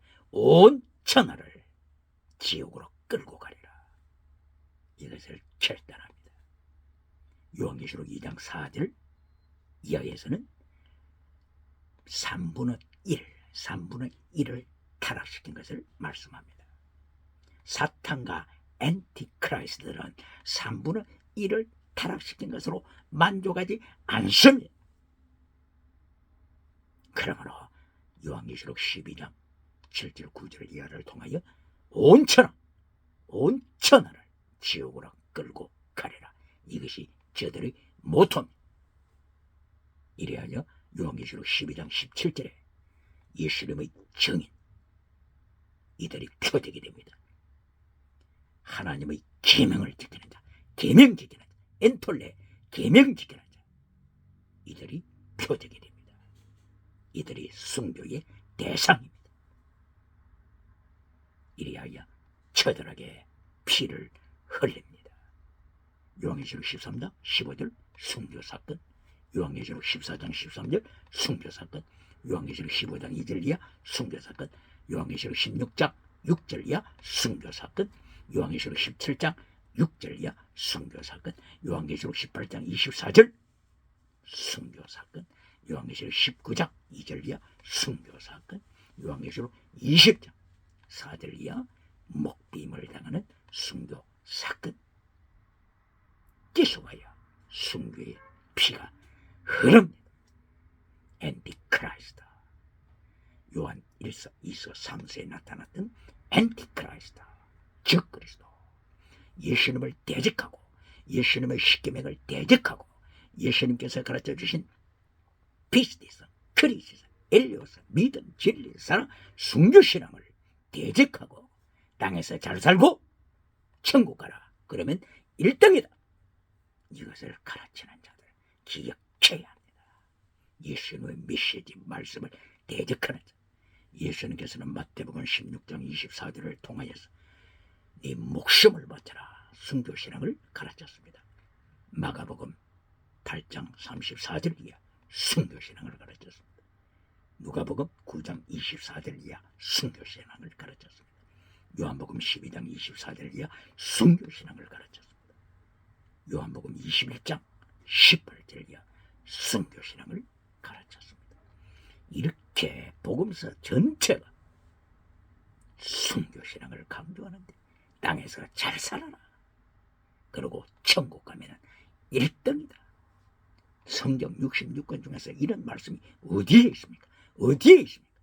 지옥으로 끌고 가리라. 이것을 결단합니다. 요한계시록 2장 4절 이하에서는 3분의 1을 타락시킨 것을 말씀합니다. 사탄과 엔티크라이스트들은 3분의 1을 타락시킨 것으로 만족하지 않습니다. 그러므로 요한계시록 12장 7절 9절 이하를 통하여 온 천하를 지옥으로 끌고 가리라. 이것이 저들의 모토입니다. 이래하여 요한계시록 12장 17절에 예수님의 증인 이들이 표적이 됩니다. 하나님의 계명을 지키는 자, 계명 지키는 자, 엔톨레 계명 지키는 자, 이들이 표적이 됩니다. 이들이 순교의 대상입니다. 이리하여 처절하게 피를 흘립니다. 요한계시록 13장 15절 순교사건, 요한계시록 14장 13절 순교사건, 요한계시록 15장 2절 이하 순교사건, 요한계시록 16장 6절 이하 순교사건, 요한계시록 17장 6절 이하 순교사건, 요한계시록 18장 24절 순교사건, 요한계시록 19장 2절 이하 순교사건, 요한계시록 20장 4절 이하 목빔을 당하는 순교사건, 계속하여 순교의 피가 흐릅니다. 엔티크라이스트, 요한 1서, 2서, 3서에 나타났던 엔티크라이스트, 적그리스도, 예수님을 대적하고 예수님의 십계명을 대적하고 예수님께서 가르쳐주신 비스티스, 크리스스, 엘리오스, 믿음, 진리, 사랑, 순교신앙을 대적하고 땅에서 잘 살고 천국 가라. 그러면 1등이다. 이것을 가르치는 자들 기억해야 합니다. 예수님의 메시지 말씀을 대적하는 자. 예수님께서는 마태복음 16장 24절을 통하여서 네 목숨을 바쳐라 순교신앙을 가르쳤습니다. 마가복음 8장 34절 이하 순교신앙을 가르쳤습니다. 누가복음 9장 24절 이하 순교신앙을 가르쳤습니다. 요한복음 12장 24절 이하 순교신앙을 가르쳤습니다. 요한복음 21장 18절 이하 순교신앙을 가르쳤습니다. 이렇게 복음서 전체가 순교신앙을 강조하는데 땅에서 잘 살아라. 그리고 천국 가면은 1등이다. 성경 66권 중에서 이런 말씀이 어디에 있습니까? 어디에 있습니까?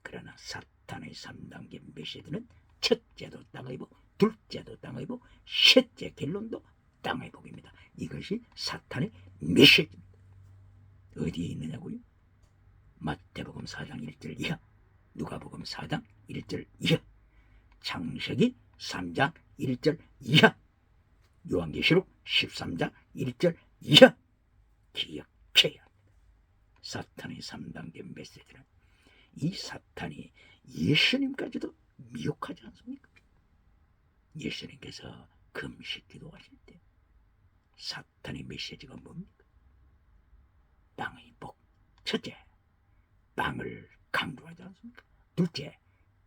그러나 사탄의 3단계 메시지는 첫째도 땅의 복, 둘째도 땅의 복, 셋째 결론도 땅의 복입니다. 이것이 사탄의 메시지입니다. 어디에 있느냐고요? 마태복음 4장 1절 이하, 누가복음 4장 1절 이하, 창세기 3장 1절 이하, 요한계시록 13장 1절 이하. 기억해야 합니다. 사탄의 3단계 메시지는 이 사탄이 예수님까지도 미혹하지 않습니까? 예수님께서 금식 기도하실 때 사탄의 메시지가 뭡니까? 땅의 복. 첫째, 땅을 강조하지 않습니까? 둘째,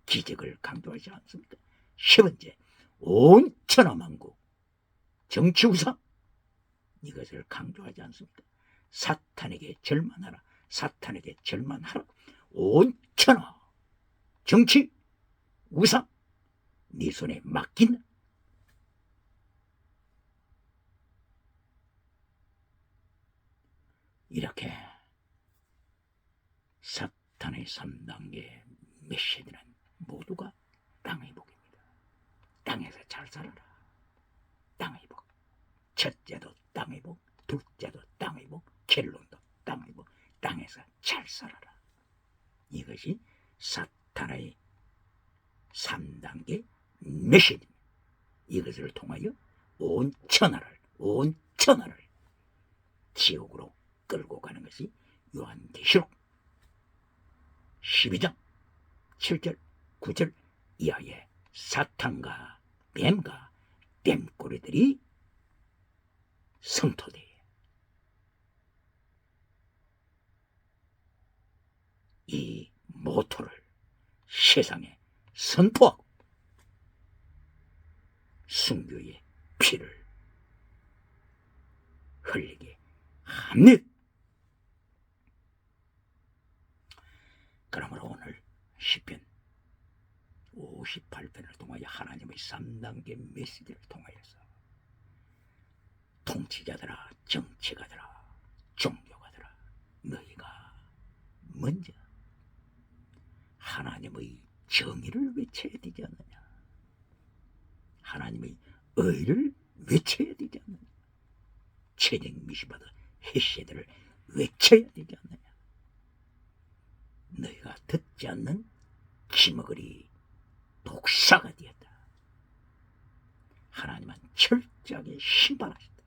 기적을 강조하지 않습니까? 세 번째, 온 천하만국, 정치우상, 이것을 강조하지 않습니까? 사탄에게 절만하라, 사탄에게 절만하라. 온 천하, 정치, 우상, 네 손에 맡긴다. 이렇게 사탄의 3단계 메시지는 모두가 땅의 복입니다. 땅에서 잘 살아라. 땅의 복. 첫째도 땅의 복, 둘째도 땅의 복, 결론도 땅의 복. 땅에서 잘 살아라. 이것이 사탄의 3단계 메시지입니다. 이것을 통하여 온 천하를 지옥으로 끌고 가는 것이 요한계시록 12장 7절 9절 이하의 사탄과 뱀과 뱀꼬리들이 성토되어 이 모토를 세상에 선포하고 순교의 피를 흘리게 합니다. 그러므로 오늘 시편 58편을 통하여 하나님의 3단계 메시지를 통하여서 통치자들아, 정치가들아, 종교가들아, 너희가 먼저 하나님의 정의를 외쳐야 되지 않느냐? 하나님의 의를 외쳐야 되지 않느냐? 체력 미시바드 헤세드를 외쳐야 되지 않느냐? 너희가 듣지 않는 기머거리 독사가 되었다. 하나님은 철저하게 심판하신다.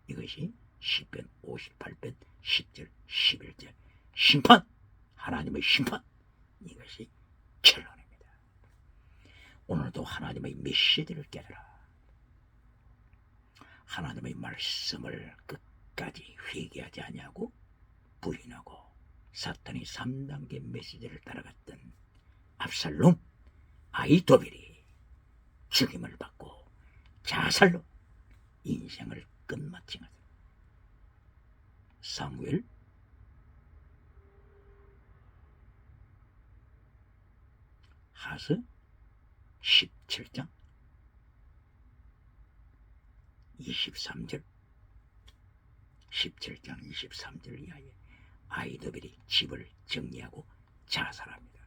이것이 시편 58편 10절 11절 심판, 하나님의 심판, 이것이 결론입니다. 오늘도 하나님의 메시지를 깨달아 하나님의 말씀을 끝까지 회개하지 아니하고 부인하고 사탄이 3단계 메시지를 따라갔던 압살롬, 아히도벨이 죽임을 받고 자살로 인생을 끝마친 것. 사무엘 하스 17장 23절 17장 23절 이하에 아히도벨이 집을 정리하고 자살합니다.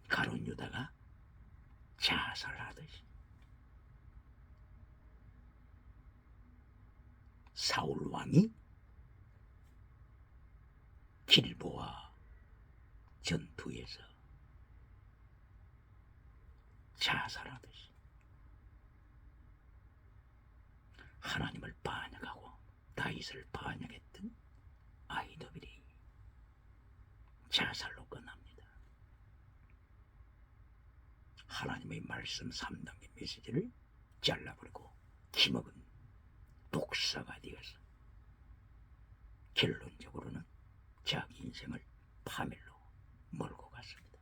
가룟 유다가 자살하듯이 사울 왕이 길보아 전투에서 자살하듯이 하나님을 반역하고 다윗을 반역했던 아히도벨이 자살로 끝납니다. 하나님의 말씀 3단계 메시지를 잘라버리고 기먹은 독사가 되어서 결론적으로는 자기 인생을 파멸로 몰고 갔습니다.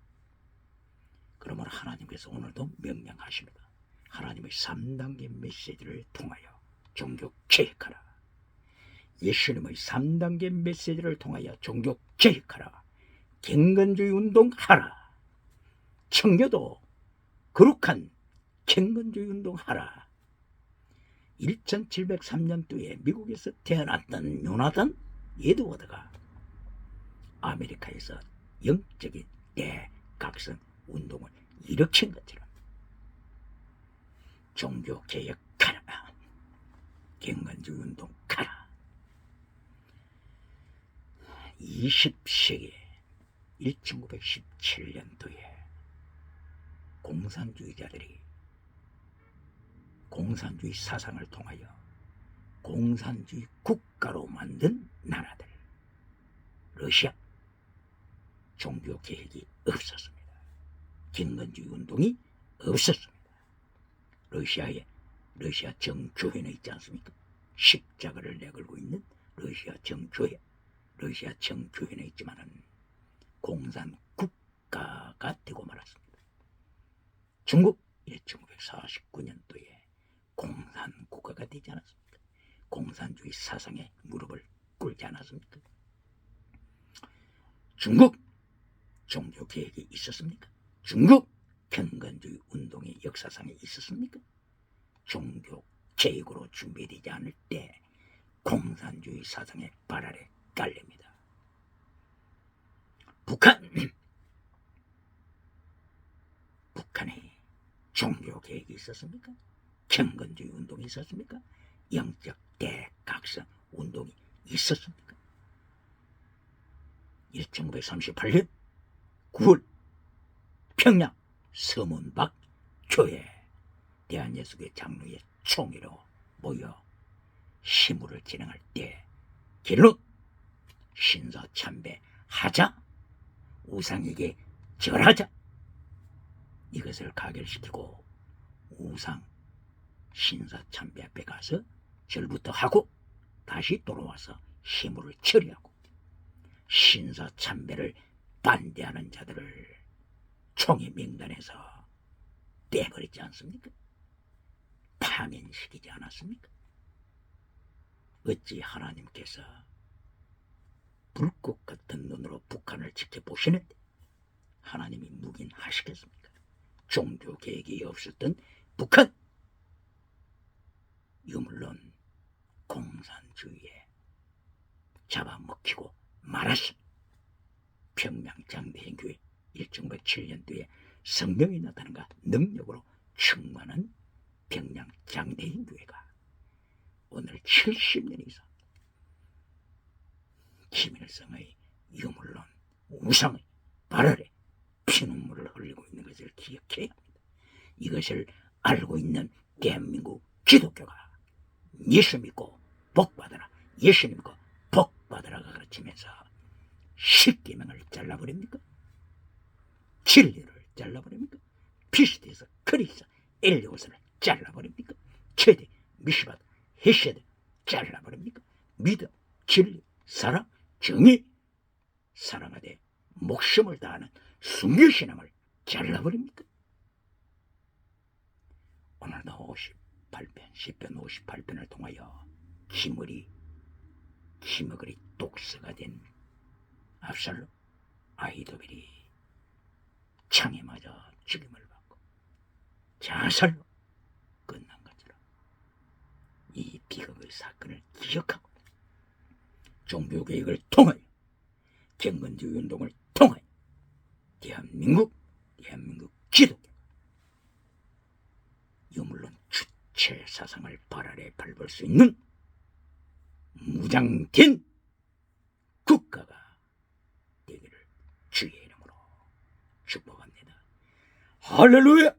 그러므로 하나님께서 오늘도 명령하십니다. 하나님의 3단계 메시지를 통하여 종교 개혁하라. 예수님의 3단계 메시지를 통하여 종교 개혁하라, 경건주의 운동하라, 청교도 거룩한 경건주의 운동하라. 1703년도에 미국에서 태어났던 요나단 에드워드가 아메리카에서 영적인 대각성 운동을 일으킨 것처럼 종교 개혁하라, 경건주의 운동하라. 20세기 1917년도에 공산주의자들이 공산주의 사상을 통하여 공산주의 국가로 만든 나라들, 러시아, 종교 개혁이 없었습니다. 경건주의 운동이 없었습니다. 러시아 정교회는 있지 않습니까? 십자가를 내걸고 있는 러시아 정교회는 있지만은 공산 국가가 되고 말았습니다. 중국 1949년도에 공산 국가가 되지 않았습니까? 공산주의 사상에 무릎을 꿇지 않았습니까? 중국 종교 개혁이 있었습니까? 중국 경건주의 운동의 역사상에 있었습니까? 종교 개혁으로 준비되지 않을 때 공산주의 사상의 발 아래 깔립니다. 북한에 종교 개혁이 있었습니까? 경건주의 운동이 있었습니까? 영적 대각성 운동이 있었습니까? 1938년 9월 평양 서문박 교회 대한예수교회 장로의 총회로 모여 시무를 진행할 때 결론, 신사참배하자, 우상에게 절하자, 이것을 가결시키고 우상 신사참배 앞에 가서 절부터 하고 다시 돌아와서 시무를 처리하고 신사참배를 반대하는 자들을 총회 명단에서 빼버리지 않습니까? 파면시키지 않았습니까? 어찌 하나님께서 불꽃 같은 눈으로 북한을 지켜보시는데 하나님이 묵인하시겠습니까? 종교 개혁이 없었던 북한, 이거 물론 공산주의에 잡아먹히고 말았습니다. 평양장대행교회 1907년도에 성령이 나타난가 능력으로 충만한 평양장대행교회가 오늘 70년 이상 김일성의 유물론 우상의 발 아래 피눈물을 흘리고 있는 것을 기억해야 합니다. 이것을 알고 있는 대한민국 기독교가 예수 믿고 복받아라, 예수 믿고 복받아라가 가르치면서 십계명을 잘라버립니까? 진리를 잘라버립니까? 피시대에서 크리스 엘리오스를 잘라버립니까? 최대 미시밭 헤세드 잘라버립니까? 믿음, 진리, 사랑, 정의, 사랑하되 목숨을 다하는 순교신앙을 잘라버립니까? 오늘도 58편, 10편 58편을 통하여 기머거리 독서가 된 압살롬, 아히도벨이 창에 맞아 죽임을 받고 자살로 끝난 것처럼 이 비극의 사건을 기억하고 종교개혁을 통하여 경건주의 운동을 통하여 대한민국 기독교 유물론 주체 사상을 발 아래 밟을 수 있는 무장된 국가가 되기를 주의 이름으로 축복합니다. 할렐루야!